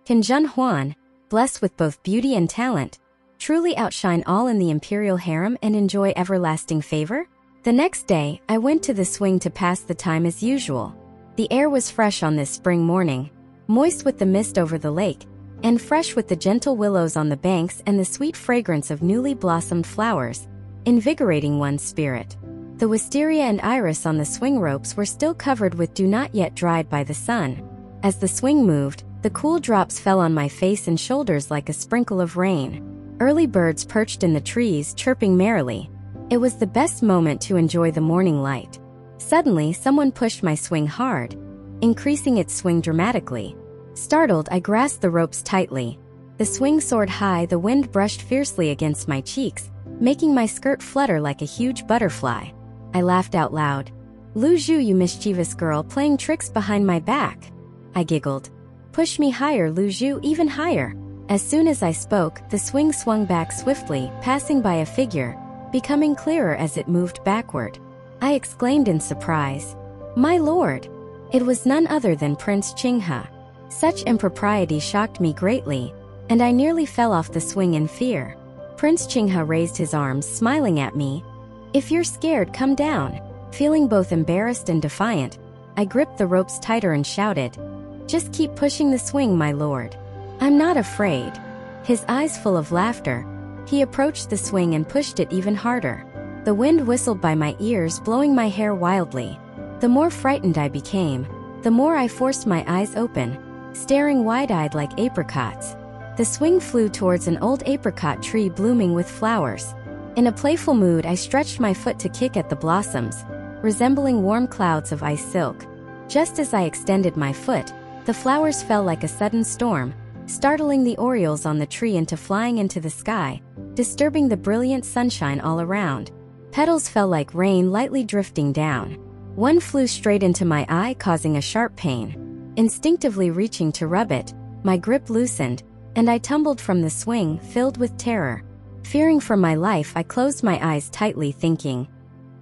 Can Zhen Huan, blessed with both beauty and talent, truly outshine all in the imperial harem and enjoy everlasting favor? The next day, I went to the swing to pass the time as usual. The air was fresh on this spring morning, moist with the mist over the lake, and fresh with the gentle willows on the banks and the sweet fragrance of newly blossomed flowers, invigorating one's spirit. The wisteria and iris on the swing ropes were still covered with dew not yet dried by the sun. As the swing moved, the cool drops fell on my face and shoulders like a sprinkle of rain. Early birds perched in the trees, chirping merrily. It was the best moment to enjoy the morning light. Suddenly, someone pushed my swing hard, increasing its swing dramatically. Startled, I grasped the ropes tightly. The swing soared high, the wind brushed fiercely against my cheeks, making my skirt flutter like a huge butterfly. I laughed out loud. "Lu Zhu, you mischievous girl, playing tricks behind my back," I giggled. "Push me higher, Lu Zhu, even higher." As soon as I spoke, the swing swung back swiftly, passing by a figure, becoming clearer as it moved backward. I exclaimed in surprise, "My lord!" It was none other than Prince Qinghe. Such impropriety shocked me greatly, and I nearly fell off the swing in fear. Prince Qinghe raised his arms, smiling at me. "If you're scared, come down." Feeling both embarrassed and defiant, I gripped the ropes tighter and shouted, "Just keep pushing the swing, my lord. I'm not afraid." His eyes full of laughter, he approached the swing and pushed it even harder. The wind whistled by my ears, blowing my hair wildly. The more frightened I became, the more I forced my eyes open, staring wide-eyed like apricots. The swing flew towards an old apricot tree blooming with flowers. In a playful mood, I stretched my foot to kick at the blossoms, resembling warm clouds of ice silk. Just as I extended my foot, the flowers fell like a sudden storm, startling the orioles on the tree into flying into the sky, disturbing the brilliant sunshine all around. Petals fell like rain, lightly drifting down. One flew straight into my eye, causing a sharp pain. Instinctively reaching to rub it, my grip loosened, and I tumbled from the swing, filled with terror. Fearing for my life, I closed my eyes tightly, thinking,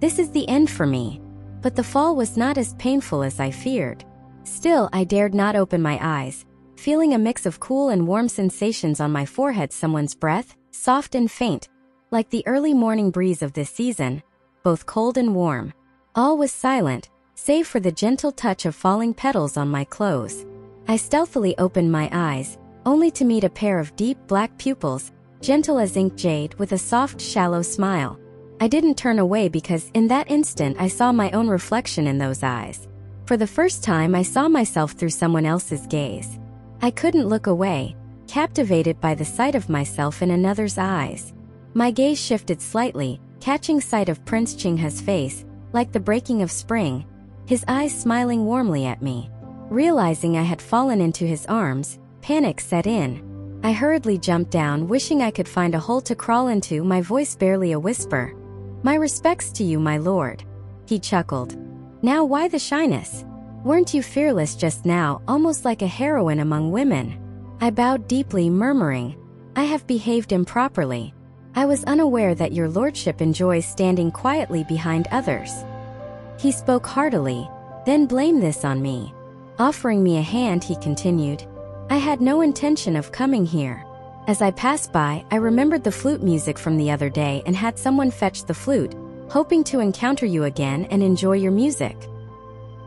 "This is the end for me." But the fall was not as painful as I feared. Still, I dared not open my eyes, feeling a mix of cool and warm sensations on my forehead, someone's breath, soft and faint, like the early morning breeze of this season, both cold and warm. All was silent, save for the gentle touch of falling petals on my clothes. I stealthily opened my eyes, only to meet a pair of deep black pupils, gentle as ink jade, with a soft, shallow smile. I didn't turn away because in that instant I saw my own reflection in those eyes. For the first time, I saw myself through someone else's gaze. I couldn't look away, captivated by the sight of myself in another's eyes. My gaze shifted slightly, catching sight of Prince Qinghe's face, like the breaking of spring, his eyes smiling warmly at me. Realizing I had fallen into his arms, panic set in. I hurriedly jumped down, wishing I could find a hole to crawl into, my voice barely a whisper. "My respects to you, my lord." He chuckled. "Now why the shyness? Weren't you fearless just now, almost like a heroine among women?" I bowed deeply, murmuring, "I have behaved improperly. I was unaware that your lordship enjoys standing quietly behind others." He spoke heartily, then blamed this on me. Offering me a hand, he continued, "I had no intention of coming here. As I passed by, I remembered the flute music from the other day and had someone fetch the flute, hoping to encounter you again and enjoy your music."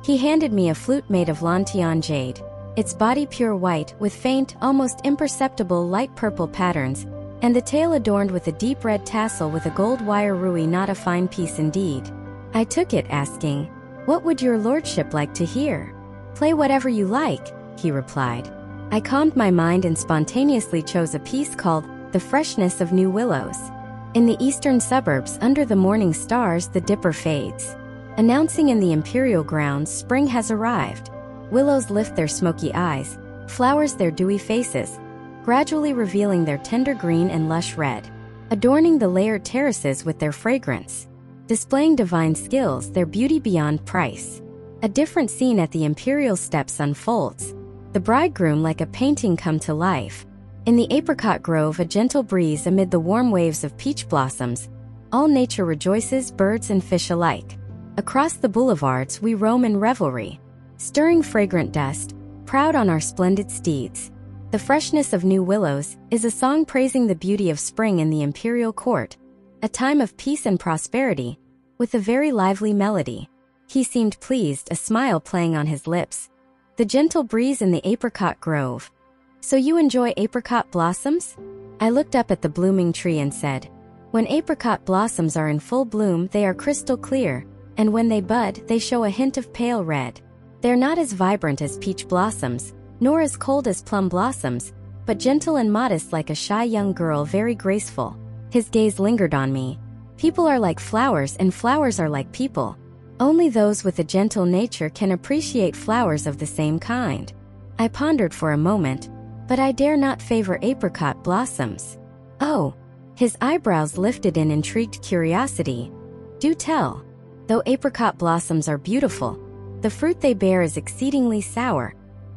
He handed me a flute made of Lantian jade, its body pure white with faint, almost imperceptible light purple patterns, and the tail adorned with a deep red tassel with a gold wire rui, not a fine piece indeed. I took it, asking, "What would your lordship like to hear?" "Play whatever you like," he replied. I calmed my mind and spontaneously chose a piece called "The Freshness of New Willows." In the eastern suburbs, under the morning stars, the dipper fades, announcing in the imperial grounds spring has arrived. Willows lift their smoky eyes, flowers their dewy faces, gradually revealing their tender green and lush red, adorning the layered terraces with their fragrance, displaying divine skills, their beauty beyond price. A different scene at the imperial steps unfolds. The bridegroom like a painting come to life. In the apricot grove, a gentle breeze amid the warm waves of peach blossoms. All nature rejoices, birds and fish alike. Across the boulevards we roam in revelry, stirring fragrant dust, proud on our splendid steeds. The freshness of new willows is a song praising the beauty of spring in the imperial court, a time of peace and prosperity, with a very lively melody. He seemed pleased, a smile playing on his lips. The gentle breeze in the apricot grove. So you enjoy apricot blossoms? I looked up at the blooming tree and said, when apricot blossoms are in full bloom, they are crystal clear, and when they bud, they show a hint of pale red. They're not as vibrant as peach blossoms, nor as cold as plum blossoms, but gentle and modest like a shy young girl, very graceful. His gaze lingered on me. People are like flowers and flowers are like people. Only those with a gentle nature can appreciate flowers of the same kind. I pondered for a moment, but I dare not favor apricot blossoms. Oh, his eyebrows lifted in intrigued curiosity. Do tell. Though apricot blossoms are beautiful, the fruit they bear is exceedingly sour,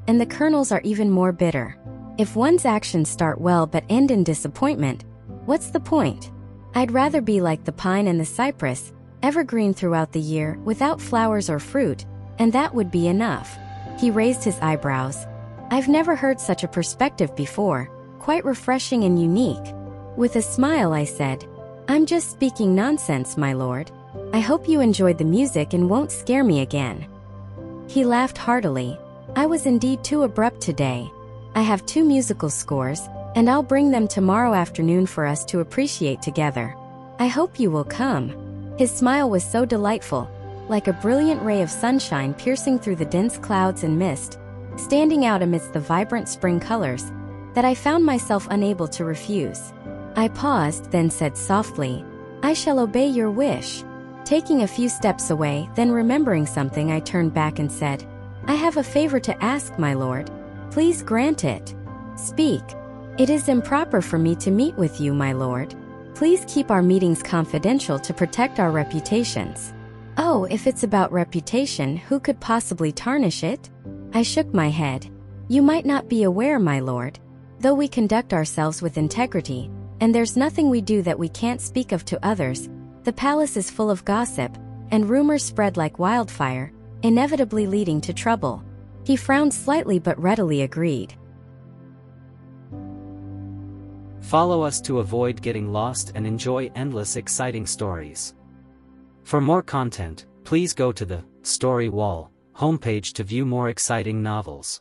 and the kernels are even more bitter. If one's actions start well but end in disappointment, what's the point? I'd rather be like the pine and the cypress, evergreen throughout the year, without flowers or fruit, and that would be enough. He raised his eyebrows. I've never heard such a perspective before, quite refreshing and unique. With a smile I said, I'm just speaking nonsense, my lord. I hope you enjoyed the music and won't scare me again. He laughed heartily. I was indeed too abrupt today. I have 2 musical scores, and I'll bring them tomorrow afternoon for us to appreciate together. I hope you will come. His smile was so delightful, like a brilliant ray of sunshine piercing through the dense clouds and mist, standing out amidst the vibrant spring colors, that I found myself unable to refuse. I paused, then said softly, I shall obey your wish. Taking a few steps away, then remembering something, I turned back and said, I have a favor to ask, my lord. Please grant it. Speak. It is improper for me to meet with you, my lord. Please keep our meetings confidential to protect our reputations. Oh, if it's about reputation, who could possibly tarnish it? I shook my head. You might not be aware, my lord, though we conduct ourselves with integrity, and there's nothing we do that we can't speak of to others, the palace is full of gossip, and rumors spread like wildfire, inevitably leading to trouble. He frowned slightly but readily agreed. Follow us to avoid getting lost and enjoy endless exciting stories. For more content, please go to the Story Wall homepage to view more exciting novels.